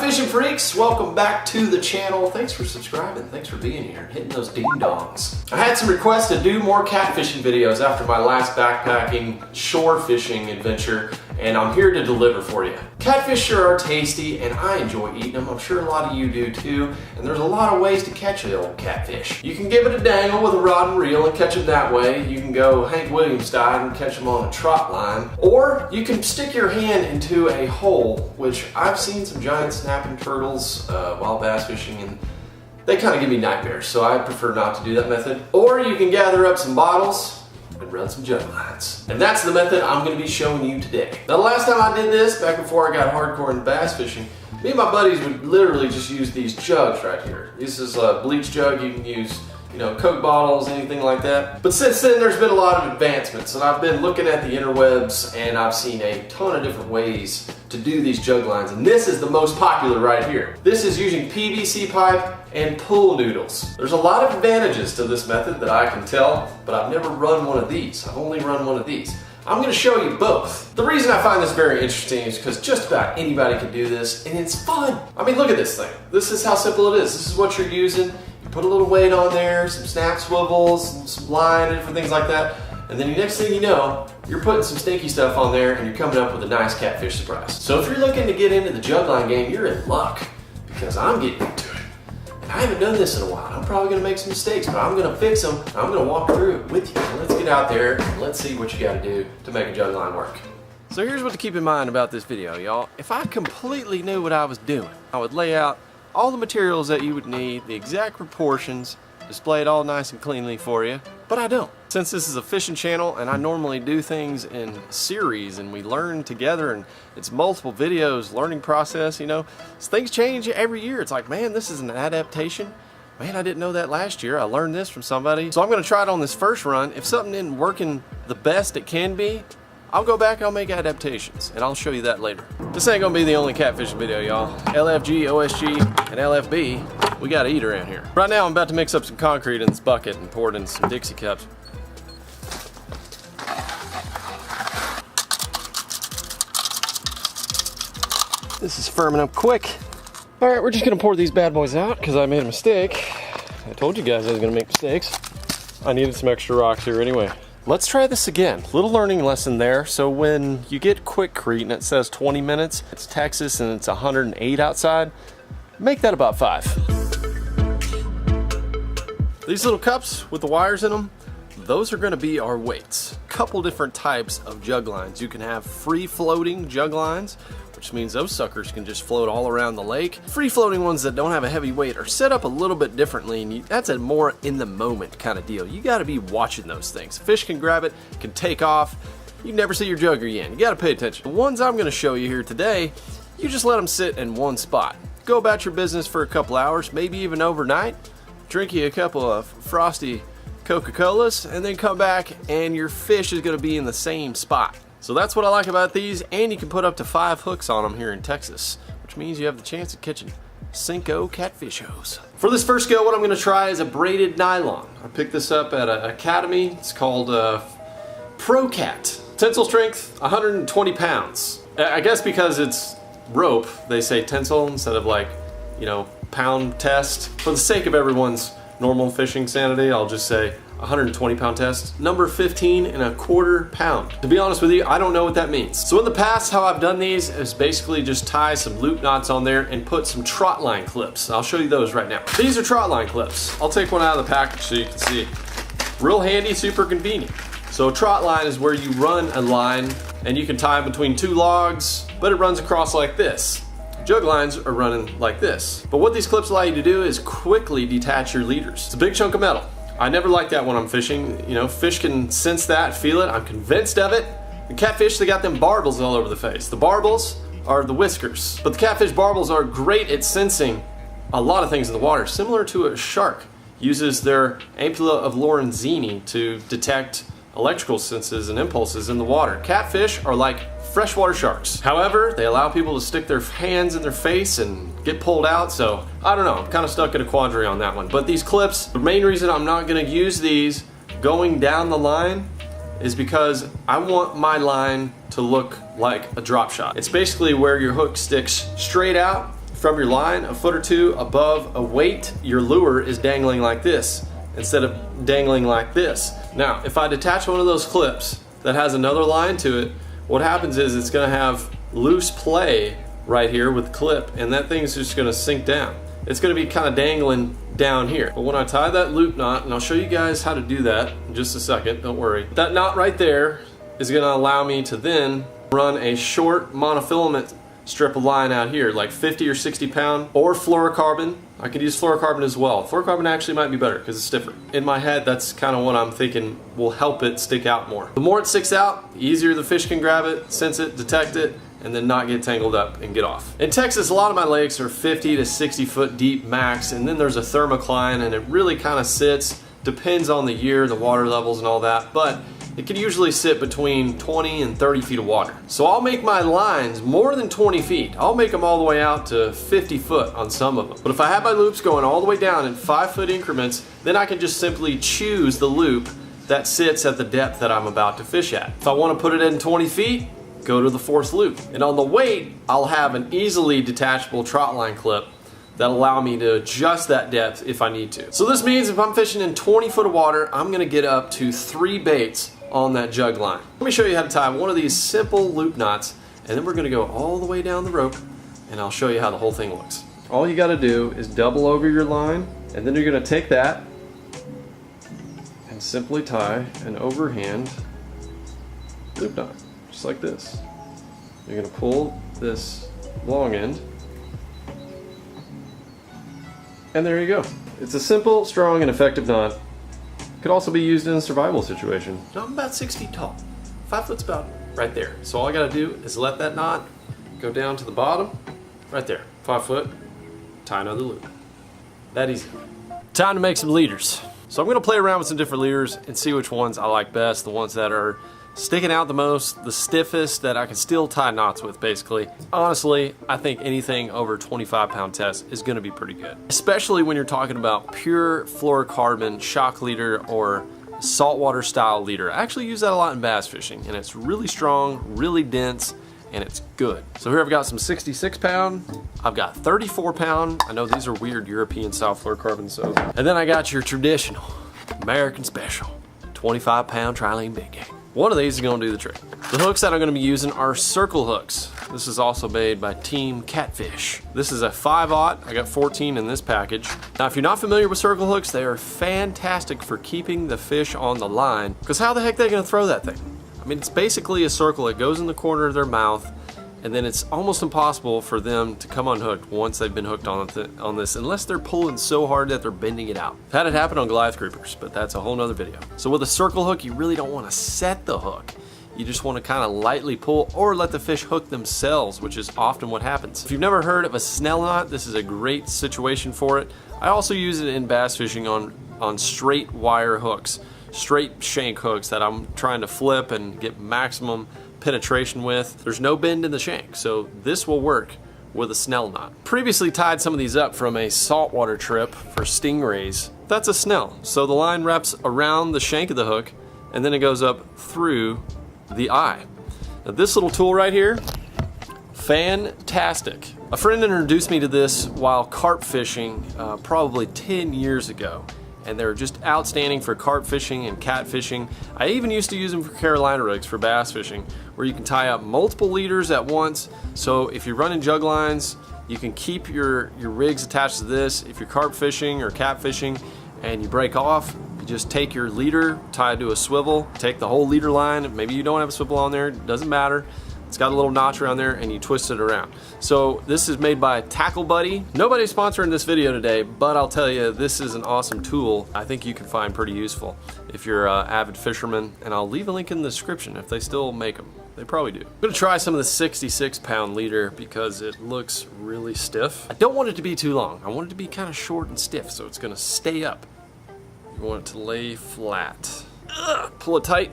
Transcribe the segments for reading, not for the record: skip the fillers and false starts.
fishing freaks, welcome back to the channel. Thanks for subscribing, thanks for being here, hitting those ding dongs. I had some requests to do more catfishing videos after my last backpacking shore fishing adventure, and I'm here to deliver for you. Catfish sure are tasty, and I enjoy eating them. I'm sure a lot of you do too, and there's a lot of ways to catch the old catfish. You can give it a dangle with a rod and reel and catch them that way. You can go Hank Williams style and catch them on a trot line, or you can stick your hand into a hole, which I've seen some giant snapping turtles while bass fishing, and they kind of give me nightmares, so I prefer not to do that method. Or you can gather up some bottles and run some jug lines. And that's the method I'm going to be showing you today. Now, the last time I did this, back before I got hardcore into bass fishing, me and my buddies would literally just use these jugs right here. This is a bleach jug. You can use, Coke bottles, anything like that. But since then, there's been a lot of advancements, and I've been looking at the interwebs, and I've seen a ton of different ways to do these jug lines, and this is the most popular right here. This is using PVC pipe and pool noodles. There's a lot of advantages to this method that I can tell, but I've never run one of these. I've only run one of these. I'm going to show you both. The reason I find this very interesting is because just about anybody can do this, and it's fun. I mean, look at this thing. This is how simple it is. This is what you're using. You put a little weight on there, some snap swivels, some line, and different things like that. And then the next thing you know, you're putting some stinky stuff on there and you're coming up with a nice catfish surprise. So if you're looking to get into the jug line game, you're in luck, because I'm getting into it. And I haven't done this in a while. I'm probably gonna make some mistakes, but I'm gonna fix them. I'm gonna walk through it with you. So let's get out there and let's see what you gotta do to make a jug line work. So here's what to keep in mind about this video, y'all. If I completely knew what I was doing, I would lay out all the materials that you would need, the exact proportions, display it all nice and cleanly for you, but I don't. Since this is a fishing channel and I normally do things in series and we learn together and it's multiple videos, learning process, things change every year. It's like, man, this is an adaptation. Man, I didn't know that last year. I learned this from somebody. So I'm gonna try it on this first run. If something isn't working the best it can be, I'll go back, I'll make adaptations, and I'll show you that later. This ain't gonna be the only catfishing video, y'all. LFG, OSG, and LFB, we gotta eat around here. Right now, I'm about to mix up some concrete in this bucket and pour it in some Dixie cups. This is firming up quick. All right, we're just gonna pour these bad boys out because I made a mistake. I told you guys I was gonna make mistakes. I needed some extra rocks here anyway. Let's try this again. Little learning lesson there. So when you get Quickcrete and it says 20 minutes, it's Texas and it's 108 outside, make that about 5. These little cups with the wires in them, those are gonna be our weights. Couple different types of jug lines. You can have free floating jug lines, which means those suckers can just float all around the lake. Free floating ones that don't have a heavy weight are set up a little bit differently, and that's a more in the moment kind of deal. You gotta be watching those things. Fish can grab it, can take off. You never see your jug again. You gotta pay attention. The ones I'm gonna show you here today, you just let them sit in one spot. Go about your business for a couple hours, maybe even overnight. Drink you a couple of frosty Coca-Colas, and then come back and your fish is gonna be in the same spot. So that's what I like about these, and you can put up to 5 hooks on them here in Texas, which means you have the chance of catching 5 catfishos. For this first go, what I'm gonna try is a braided nylon. I picked this up at an academy. It's called Pro Cat. Tensile strength, 120 pounds. I guess because it's rope, they say tensile instead of pound test. For the sake of everyone's normal fishing sanity, I'll just say 120 pound test. Number 15.25 pound. To be honest with you, I don't know what that means. So in the past, how I've done these is basically just tie some loop knots on there and put some trot line clips. I'll show you those right now. These are trot line clips. I'll take one out of the package so you can see. Real handy, super convenient. So a trot line is where you run a line and you can tie it between 2 logs, but it runs across like this. Jug lines are running like this. But what these clips allow you to do is quickly detach your leaders. It's a big chunk of metal. I never like that when I'm fishing. Fish can sense that, feel it. I'm convinced of it. The catfish, they got them barbels all over the face. The barbels are the whiskers. But the catfish barbels are great at sensing a lot of things in the water, similar to a shark. Uses their ampulla of Lorenzini to detect electrical senses and impulses in the water. Catfish are like freshwater sharks. However, they allow people to stick their hands in their face and get pulled out, so I don't know, I'm kind of stuck in a quandary on that one. But these clips, the main reason I'm not gonna use these going down the line is because I want my line to look like a drop shot. It's basically where your hook sticks straight out from your line a foot or two above a weight, your lure is dangling like this instead of dangling like this. Now, if I detach one of those clips that has another line to it, what happens is it's gonna have loose play right here with the clip, and that thing's just gonna sink down. It's gonna be kind of dangling down here. But when I tie that loop knot, and I'll show you guys how to do that in just a second, don't worry. That knot right there is gonna allow me to then run a short monofilament strip of line out here, like 50 or 60 pound, or fluorocarbon. I could use fluorocarbon as well. Fluorocarbon actually might be better because it's stiffer. In my head, that's kind of what I'm thinking will help it stick out more. The more it sticks out, the easier the fish can grab it, sense it, detect it, and then not get tangled up and get off. In Texas, a lot of my lakes are 50 to 60 foot deep max, and then there's a thermocline, and it really kind of sits, depends on the year, the water levels and all that, but it can usually sit between 20 and 30 feet of water. So I'll make my lines more than 20 feet. I'll make them all the way out to 50 foot on some of them. But if I have my loops going all the way down in 5 foot increments, then I can just simply choose the loop that sits at the depth that I'm about to fish at. If I want to put it in 20 feet, go to the 4th loop. And on the weight, I'll have an easily detachable trot line clip that allow me to adjust that depth if I need to. So this means if I'm fishing in 20 foot of water, I'm gonna get up to 3 baits on that jug line. Let me show you how to tie one of these simple loop knots, and then we're gonna go all the way down the rope, and I'll show you how the whole thing looks. All you gotta do is double over your line, and then you're gonna take that and simply tie an overhand loop knot, just like this. You're gonna pull this long end, and there you go. It's a simple, strong, and effective knot. Could also be used in a survival situation. So I'm about 6 feet tall. 5 foot's about right there. So all I gotta do is let that knot go down to the bottom, right there. 5 foot, tie another loop. That easy. Time to make some leaders. So I'm gonna play around with some different leaders and see which ones I like best, the ones that are sticking out the most, the stiffest, that I can still tie knots with, basically. Honestly, I think anything over 25 pound test is gonna be pretty good. Especially when you're talking about pure fluorocarbon shock leader or saltwater style leader. I actually use that a lot in bass fishing, and it's really strong, really dense, and it's good. So here I've got some 66 pound, I've got 34 pound. I know these are weird European style fluorocarbon, so. And then I got your traditional American special 25 pound trilene big game. One of these is gonna do the trick. The hooks that I'm gonna be using are circle hooks. This is also made by Team Catfish. This is a 5/0. I got 14 in this package. Now, if you're not familiar with circle hooks, they are fantastic for keeping the fish on the line, because how the heck are they gonna throw that thing? I mean, it's basically a circle that goes in the corner of their mouth, and then it's almost impossible for them to come unhooked once they've been hooked on this, unless they're pulling so hard that they're bending it out. I've had it happen on Goliath groupers, but that's a whole nother video. So with a circle hook, you really don't want to set the hook. You just want to kind of lightly pull or let the fish hook themselves, which is often what happens. If you've never heard of a snell knot, this is a great situation for it. I also use it in bass fishing on straight wire hooks, straight shank hooks that I'm trying to flip and get maximum penetration with. There's no bend in the shank, so this will work with a snell knot. Previously tied some of these up from a saltwater trip for stingrays. That's a snell, so the line wraps around the shank of the hook and then it goes up through the eye. Now this little tool right here, fantastic. A friend introduced me to this while carp fishing probably 10 years ago. And they're just outstanding for carp fishing and cat fishing. I even used to use them for Carolina rigs for bass fishing, where you can tie up multiple leaders at once. So if you're running jug lines, you can keep your rigs attached to this. If you're carp fishing or cat fishing and you break off, you just take your leader, tie it to a swivel, take the whole leader line. Maybe you don't have a swivel on there, it doesn't matter. It's got a little notch around there and you twist it around. So this is made by Tackle Buddy. Nobody's sponsoring this video today, but I'll tell you, this is an awesome tool I think you can find pretty useful if you're an avid fisherman, and I'll leave a link in the description if they still make them. They probably do. I'm gonna try some of the 66 pound leader because it looks really stiff. I don't want it to be too long. I want it to be kind of short and stiff, so it's gonna stay up. You want it to lay flat. Pull it tight.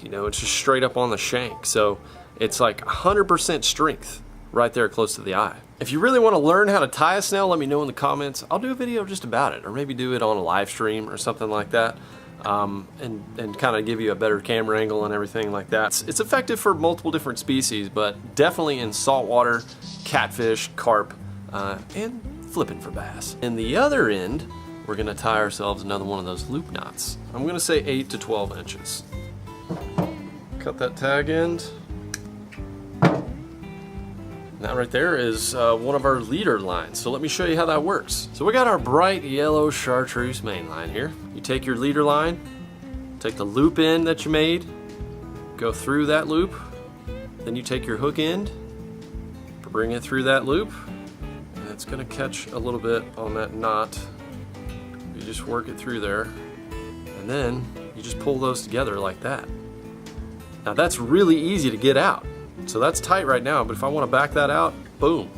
You know, it's just straight up on the shank. So it's like 100% strength right there close to the eye. If you really want to learn how to tie a snell, let me know in the comments. I'll do a video just about it, or maybe do it on a live stream or something like that. and kind of give you a better camera angle and everything like that. It's effective for multiple different species, but definitely in saltwater, catfish, carp, and flipping for bass. In the other end, we're gonna tie ourselves another one of those loop knots. I'm gonna say 8 to 12 inches. Cut that tag end. That right there is one of our leader lines. So let me show you how that works. So we got our bright yellow chartreuse main line here. You take your leader line, take the loop end that you made, go through that loop, then you take your hook end, bring it through that loop, and it's gonna catch a little bit on that knot. You just work it through there, and then you just pull those together like that. Now that's really easy to get out. So that's tight right now, but if I want to back that out, boom,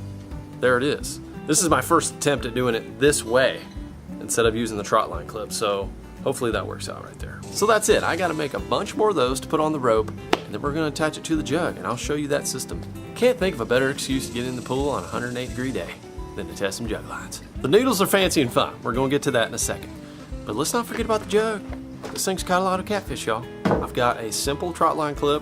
there it is. This is my first attempt at doing it this way instead of using the trot line clip, so hopefully that works out right there. So that's it. I got to make a bunch more of those to put on the rope, and then we're going to attach it to the jug, and I'll show you that system. Can't think of a better excuse to get in the pool on a 108-degree day than to test some jug lines. The noodles are fancy and fun. We're going to get to that in a second. But let's not forget about the jug. This thing's caught a lot of catfish, y'all. I've got a simple trot line clip.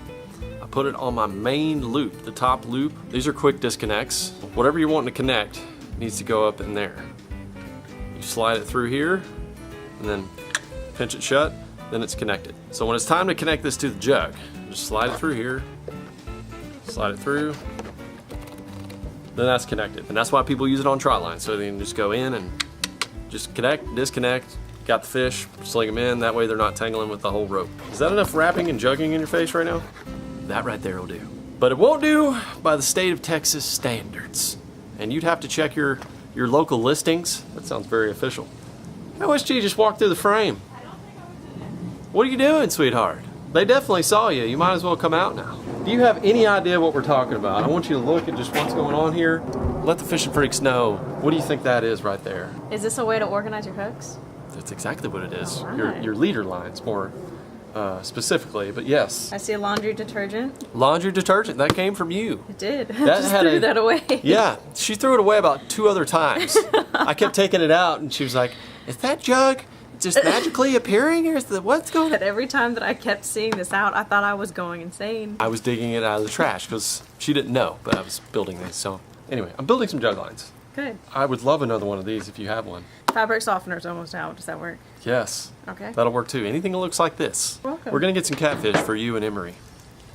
Put it on my main loop, the top loop. These are quick disconnects. Whatever you're wanting to connect needs to go up in there. You slide it through here and then pinch it shut, then it's connected. So when it's time to connect this to the jug, just slide it through here, slide it through, then that's connected. And that's why people use it on trot lines, so they can just go in and just connect, disconnect, got the fish, sling them in, that way they're not tangling with the whole rope. Is that enough wrapping and jugging in your face right now? That right there will do. But it won't do by the state of Texas standards. And you'd have to check your local listings. That sounds very official. I wish you just walked through the frame. What are you doing, sweetheart? They definitely saw you. You might as well come out now. Do you have any idea what we're talking about? I want you to look at just what's going on here. Let the fishing freaks know. What do you think that is right there? Is this a way to organize your hooks? That's exactly what it is. Right. Your leader lines, more specifically, but yes. I see a laundry detergent. Laundry detergent, that came from you. It did. That Just threw that away. Yeah, she threw it away about 2 other times. I kept taking it out and she was like, is that jug just magically appearing, or is what's going on? But every time that I kept seeing this out, I thought I was going insane. I was digging it out of the trash because she didn't know, but I was building these. So anyway, I'm building some jug lines. Good. I would love another one of these if you have one. Fabric softener's almost out. Does that work? Yes. Okay. That'll work too. Anything that looks like this. Welcome. We're gonna get some catfish for you and Emery.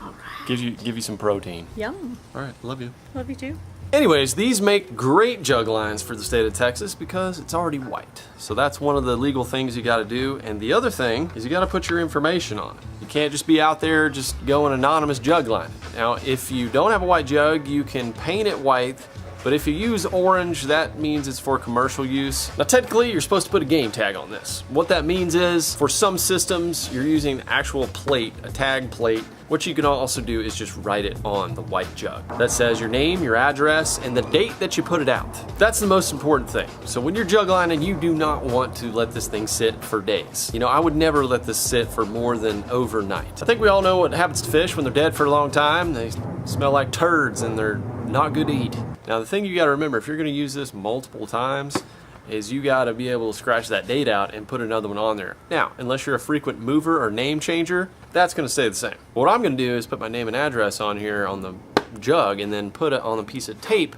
All right. Give you some protein. Yum. All right, love you. Love you too. Anyways, these make great jug lines for the state of Texas because it's already white. So that's one of the legal things you gotta do. And the other thing is you gotta put your information on it. You can't just be out there just going anonymous jug line. Now, if you don't have a white jug, you can paint it white. But if you use orange, that means it's for commercial use. Now technically, you're supposed to put a game tag on this. What that means is, for some systems, you're using an actual plate, a tag plate. What you can also do is just write it on the white jug. That says your name, your address, and the date that you put it out. That's the most important thing. So when you're jug lining, you do not want to let this thing sit for days. You know, I would never let this sit for more than overnight. I think we all know what happens to fish when they're dead for a long time. They smell like turds and they're not good to eat. Now the thing you gotta remember, if you're gonna use this multiple times, is you gotta be able to scratch that date out and put another one on there. Now, unless you're a frequent mover or name changer, that's gonna stay the same. What I'm gonna do is put my name and address on here on the jug and then put it on a piece of tape,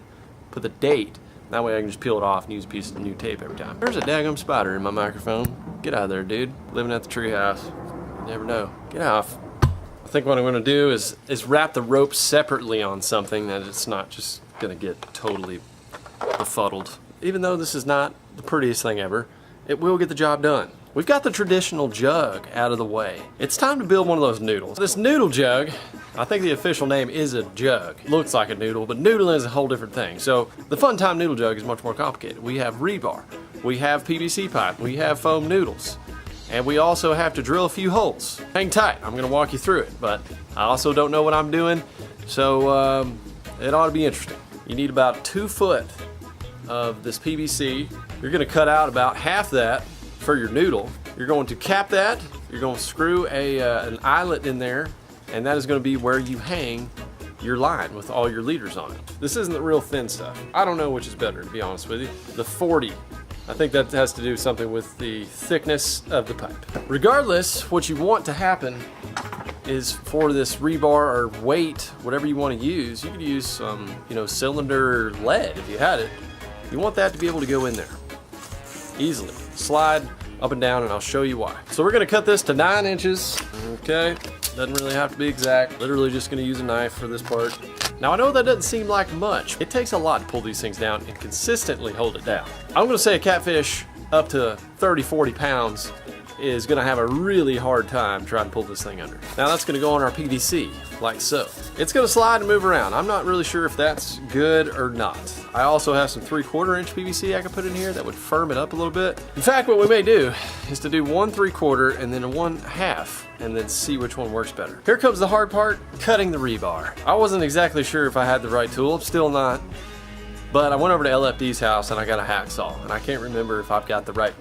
put the date. That way I can just peel it off and use a piece of new tape every time. There's a daggum spider in my microphone. Get out of there, dude. Living at the treehouse. You never know. Get off. I think what I'm gonna do is wrap the rope separately on something that it's not just gonna get totally befuddled. Even though this is not the prettiest thing ever, it will get the job done. We've got the traditional jug out of the way. It's time to build one of those noodles. This noodle jug, I think the official name is a jug. Looks like a noodle, but noodle is a whole different thing. So the Fun Time noodle jug is much more complicated. We have rebar, we have PVC pipe, we have foam noodles, and we also have to drill a few holes. Hang tight, I'm gonna walk you through it, but I also don't know what I'm doing, so it ought to be interesting. You need about 2 foot of this PVC. You're gonna cut out about half that for your noodle. You're going to cap that, you're going to screw an eyelet in there, and that is going to be where you hang your line with all your leaders on it. This isn't the real thin stuff. I don't know which is better, to be honest with you. The 40 I think that has to do something with the thickness of the pipe. Regardless, what you want to happen is for this rebar or weight, whatever you want to use, you could use some, cylinder lead if you had it. You want that to be able to go in there easily. Slide up and down, and I'll show you why. So we're gonna cut this to 9 inches. Okay, doesn't really have to be exact. Literally just gonna use a knife for this part. Now I know that doesn't seem like much. It takes a lot to pull these things down and consistently hold it down. I'm gonna say a catfish up to 30, 40 pounds is gonna have a really hard time trying to pull this thing under. Now that's gonna go on our PVC, like so. It's gonna slide and move around. I'm not really sure if that's good or not. I also have some 3/4 inch PVC I could put in here that would firm it up a little bit. In fact, what we may do is to do 1 3/4 and then a 1/2 and then see which one works better. Here comes the hard part, cutting the rebar. I wasn't exactly sure if I had the right tool, I'm still not. But I went over to LFD's house and I got a hacksaw, and I can't remember if I've got the right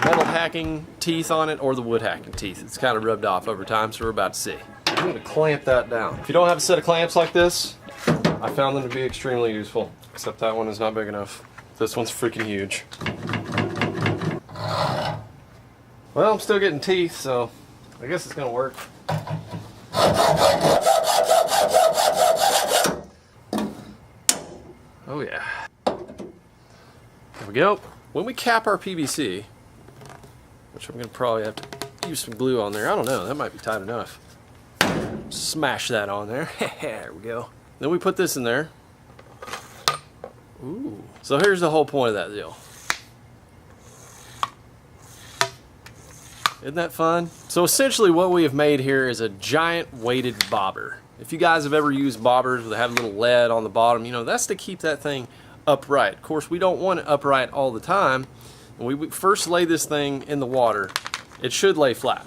metal hacking teeth on it or the wood hacking teeth. It's kind of rubbed off over time, so we're about to see. I'm going to clamp that down. If you don't have a set of clamps like this, I found them to be extremely useful, except that one is not big enough. This one's freaking huge. Well, I'm still getting teeth, so I guess it's going to work. Oh yeah. There we go. When we cap our PVC, which I'm going to probably have to use some glue on there. I don't know, that might be tight enough. Smash that on there. There we go. Then we put this in there. Ooh. So here's the whole point of that deal. Isn't that fun? So essentially what we have made here is a giant weighted bobber. If you guys have ever used bobbers that have a little lead on the bottom, that's to keep that thing upright. Of course, we don't want it upright all the time. When we first lay this thing in the water, it should lay flat,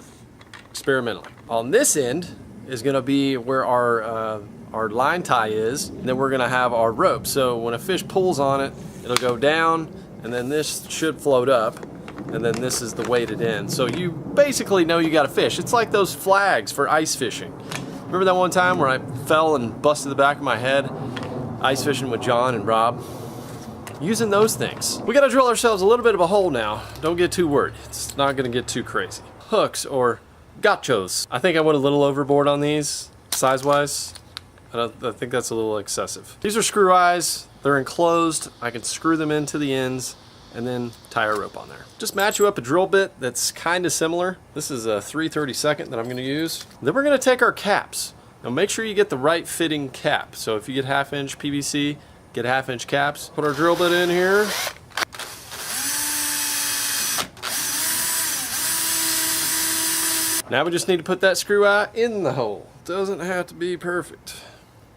experimentally. On this end is going to be where our line tie is, and then we're going to have our rope. So when a fish pulls on it, it'll go down, and then this should float up, and then this is the weighted end. So you basically know you got a fish. It's like those flags for ice fishing. Remember that one time where I fell and busted the back of my head ice fishing with John and Rob? Using those things. We gotta drill ourselves a little bit of a hole now. Don't get too worried. It's not gonna get too crazy. Hooks or gachos. I think I went a little overboard on these, size-wise. I think that's a little excessive. These are screw eyes. They're enclosed. I can screw them into the ends and then tie a rope on there. Just match you up a drill bit that's kind of similar. This is a 3/32 that I'm gonna use. Then we're gonna take our caps. Now make sure you get the right fitting cap. So if you get 1/2 inch PVC, get 1/2 inch caps. Put our drill bit in here. Now we just need to put that screw eye in the hole. Doesn't have to be perfect.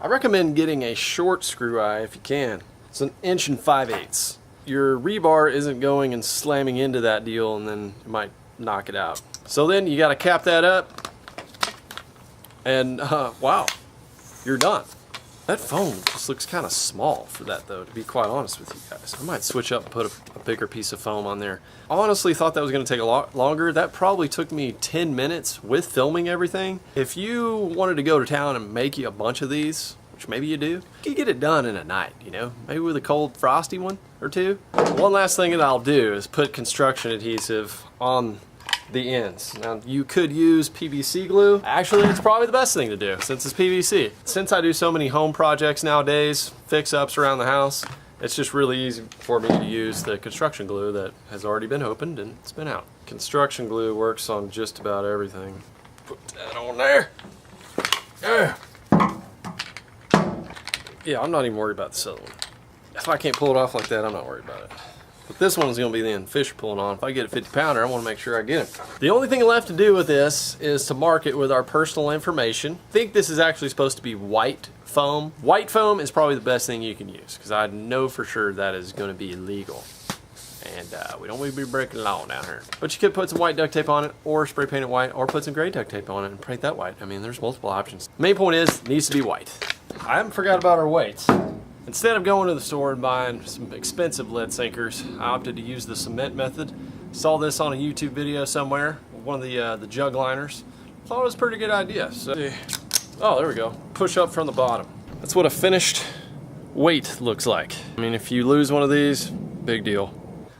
I recommend getting a short screw eye if you can. It's 1 5/8 inches. Your rebar isn't going and slamming into that deal, and then it might knock it out. So then you got to cap that up, and wow, you're done. That foam just looks kind of small for that, though, to be quite honest with you guys. I might switch up and put a bigger piece of foam on there. I honestly thought that was going to take a lot longer. That probably took me 10 minutes with filming everything. If you wanted to go to town and make you a bunch of these, which maybe you do, you could get it done in a night, maybe with a cold frosty one or two. One last thing that I'll do is put construction adhesive on the ends. Now you could use PVC glue. Actually, it's probably the best thing to do since it's PVC. Since I do so many home projects nowadays, fix-ups around the house, it's just really easy for me to use the construction glue that has already been opened and it's been out. Construction glue works on just about everything. Put that on there. Yeah, I'm not even worried about this other one. If I can't pull it off like that, I'm not worried about it. But this one's going to be the end fish are pulling on. If I get a 50 pounder, I want to make sure I get him. The only thing left to do with this is to mark it with our personal information. I think this is actually supposed to be white foam. White foam is probably the best thing you can use because I know for sure that is going to be illegal. And we don't want to be breaking the law down here. But you could put some white duct tape on it or spray paint it white or put some gray duct tape on it and paint that white. I mean, there's multiple options. The main point is it needs to be white. I haven't forgot about our weights. Instead of going to the store and buying some expensive lead sinkers, I opted to use the cement method. Saw this on a YouTube video somewhere, one of the jug liners. Thought it was a pretty good idea. So, oh, there we go. Push up from the bottom. That's what a finished weight looks like. I mean, if you lose one of these, big deal.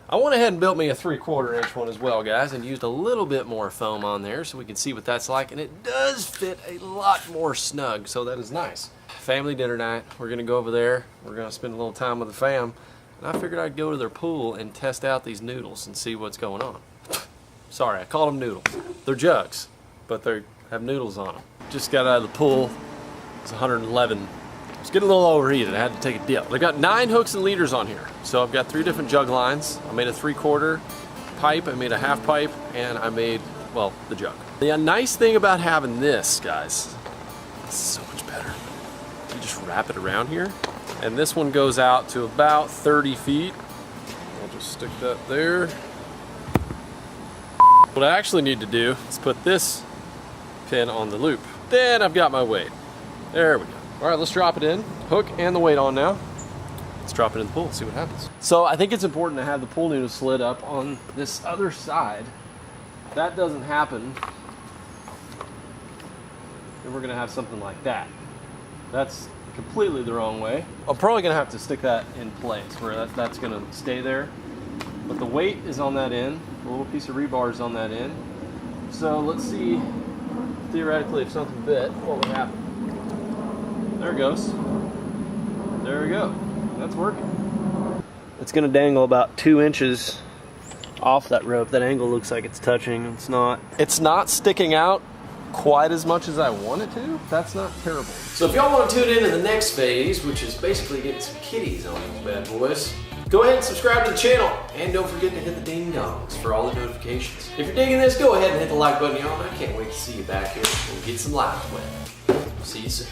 I went ahead and built me a 3/4 inch one as well, guys, and used a little bit more foam on there so we can see what that's like, and it does fit a lot more snug, so that is nice. Family dinner night, we're gonna go over there, we're gonna spend a little time with the fam, and I figured I'd go to their pool and test out these noodles and see what's going on. Sorry, I called them noodles. They're jugs, but they have noodles on them. Just got out of the pool, it's 111. It's getting a little overheated, I had to take a dip. I got 9 hooks and leaders on here. So I've got 3 different jug lines. I made a 3/4 pipe, I made a half pipe, and I made, well, the jug. The nice thing about having this, guys, this is so much better. You just wrap it around here, and this one goes out to about 30 feet. I'll just stick that there. What I actually need to do is put this pin on the loop. Then I've got my weight. There we go. All right, let's drop it in. Hook and the weight on now. Let's drop it in the pool, see what happens. So I think it's important to have the pool noodle slid up on this other side. If that doesn't happen, then we're gonna have something like that. That's completely the wrong way. I'm probably gonna have to stick that in place where that's gonna stay there. But the weight is on that end. The little piece of rebar is on that end. So let's see, theoretically, if something bit, what would happen? There it goes. There we go. That's working. It's gonna dangle about 2 inches off that rope. That angle looks like it's touching. It's not. It's not sticking out quite as much as I want it to. That's not terrible. So if y'all want to tune in to the next phase, which is basically getting some kitties on these bad boys, go ahead and subscribe to the channel. And don't forget to hit the ding dongs for all the notifications. If you're digging this, go ahead and hit the like button, y'all. I can't wait to see you back here and get some lives wet. See you soon.